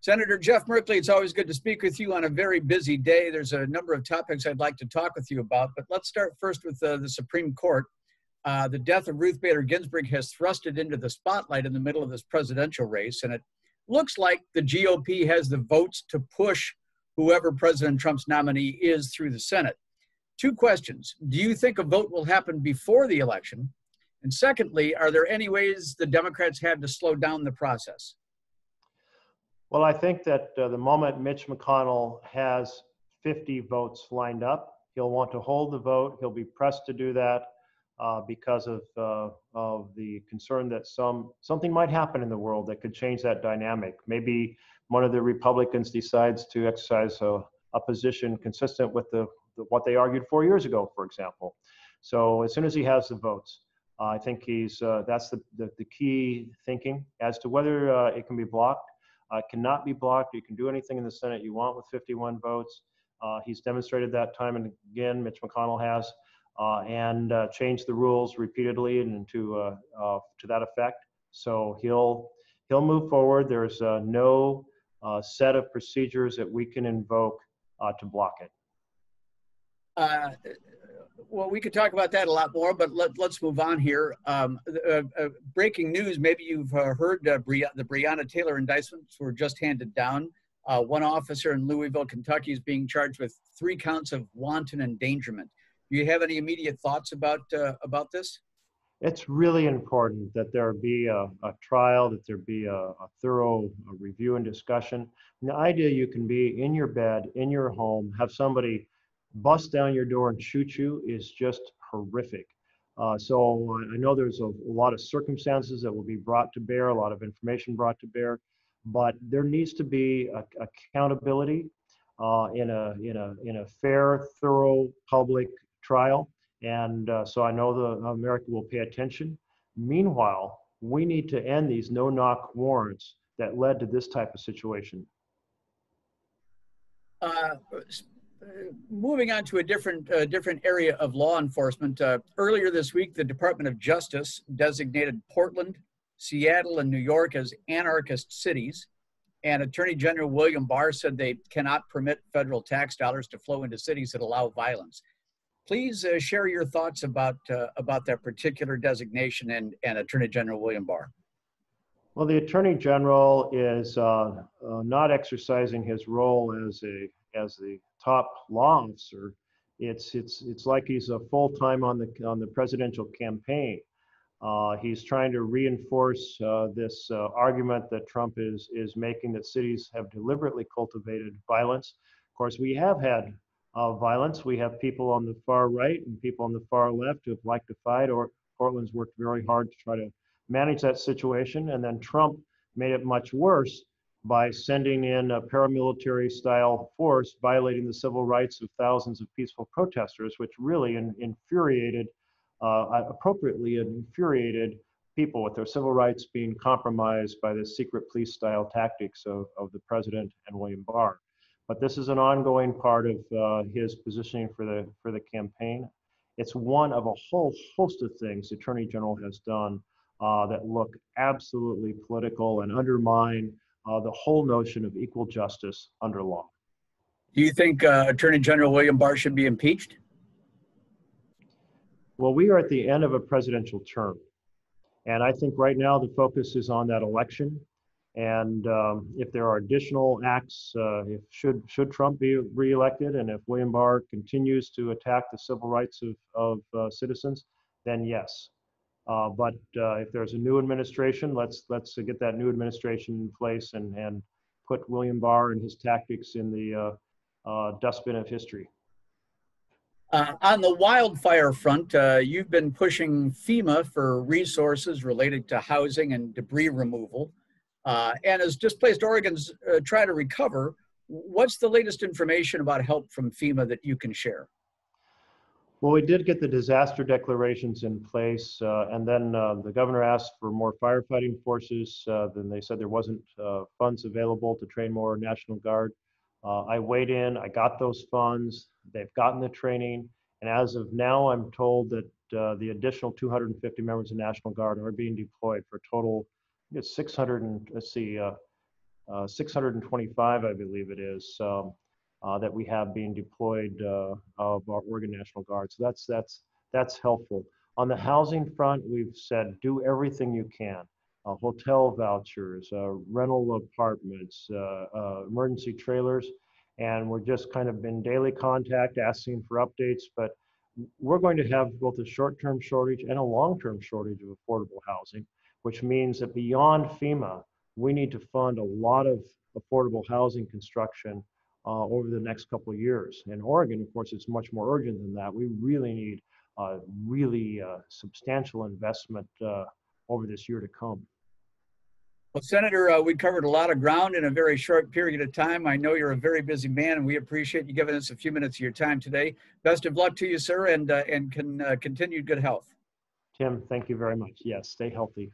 Senator Jeff Merkley, it's always good to speak with you on a very busy day. There's a number of topics I'd like to talk with you about, but let's start first with the Supreme Court. The death of Ruth Bader Ginsburg has thrust it into the spotlight in the middle of this presidential race, and it looks like the GOP has the votes to push whoever President Trump's nominee is through the Senate. Two questions. Do you think a vote will happen before the election? And secondly, are there any ways the Democrats have to slow down the process? Well, I think that the moment Mitch McConnell has 50 votes lined up, he'll want to hold the vote. He'll be pressed to do that because of the concern that something might happen in the world that could change that dynamic. Maybe one of the Republicans decides to exercise a position consistent with what they argued 4 years ago, for example. So as soon as he has the votes, I think that's the key thinking. As to whether it can be blocked, cannot be blocked. You can do anything in the Senate you want with 51 votes. He's demonstrated that time and again, Mitch McConnell has, and changed the rules repeatedly and to that effect. So he'll move forward. There's no set of procedures that we can invoke to block it. Well, we could talk about that a lot more, but let's move on here. Breaking news, maybe you've heard the Breonna Taylor indictments were just handed down. One officer in Louisville, Kentucky is being charged with 3 counts of wanton endangerment. Do you have any immediate thoughts about this? It's really important that there be a trial, that there be a thorough review and discussion. And the idea you can be in your bed, in your home, have somebody bust down your door and shoot you is just horrific. So I know there's a lot of circumstances that will be brought to bear, a lot of information brought to bear, but there needs to be accountability in a fair, thorough public trial. And so I know America will pay attention. Meanwhile, we need to end these no-knock warrants that led to this type of situation. Moving on to a different area of law enforcement. Earlier this week, the Department of Justice designated Portland, Seattle, and New York as anarchist cities. And Attorney General William Barr said they cannot permit federal tax dollars to flow into cities that allow violence. Please share your thoughts about that particular designation and Attorney General William Barr. Well, the Attorney General is not exercising his role as the top law officer. It's like he's a full-time on the presidential campaign. He's trying to reinforce this argument that Trump is making, that cities have deliberately cultivated violence. Of course, we have had violence. We have people on the far right and people on the far left who have liked to fight, or Portland's worked very hard to try to manage that situation. And then Trump made it much worse by sending in a paramilitary style force, violating the civil rights of thousands of peaceful protesters, which really appropriately infuriated people with their civil rights being compromised by the secret police style tactics of the president and William Barr. But this is an ongoing part of his positioning for the campaign. It's one of a whole host of things the Attorney General has done that look absolutely political and undermine the whole notion of equal justice under law. Do you think Attorney General William Barr should be impeached? Well, we are at the end of a presidential term. And I think right now the focus is on that election. And if there are additional acts, should Trump be reelected, and if William Barr continues to attack the civil rights of citizens, then yes. But if there's a new administration, let's get that new administration in place and put William Barr and his tactics in the dustbin of history. On the wildfire front, you've been pushing FEMA for resources related to housing and debris removal. And as displaced Oregons try to recover, what's the latest information about help from FEMA that you can share? Well, we did get the disaster declarations in place, and then the governor asked for more firefighting forces. Then they said there wasn't funds available to train more National Guard. I weighed in, I got those funds, they've gotten the training, and as of now, I'm told that the additional 250 members of National Guard are being deployed for a total, I think it's 625, I believe it is, that we have being deployed of our Oregon National Guard. So that's helpful. On the housing front, we've said do everything you can. Hotel vouchers, rental apartments, emergency trailers, and we're just kind of in daily contact asking for updates. But we're going to have both a short-term shortage and a long-term shortage of affordable housing, which means that beyond FEMA, we need to fund a lot of affordable housing construction over the next couple of years. In Oregon, of course, it's much more urgent than that. We really need really substantial investment over this year to come. Well, Senator, we covered a lot of ground in a very short period of time. I know you're a very busy man, and we appreciate you giving us a few minutes of your time today. Best of luck to you, sir, and continued good health. Tim, thank you very much. Yes, stay healthy.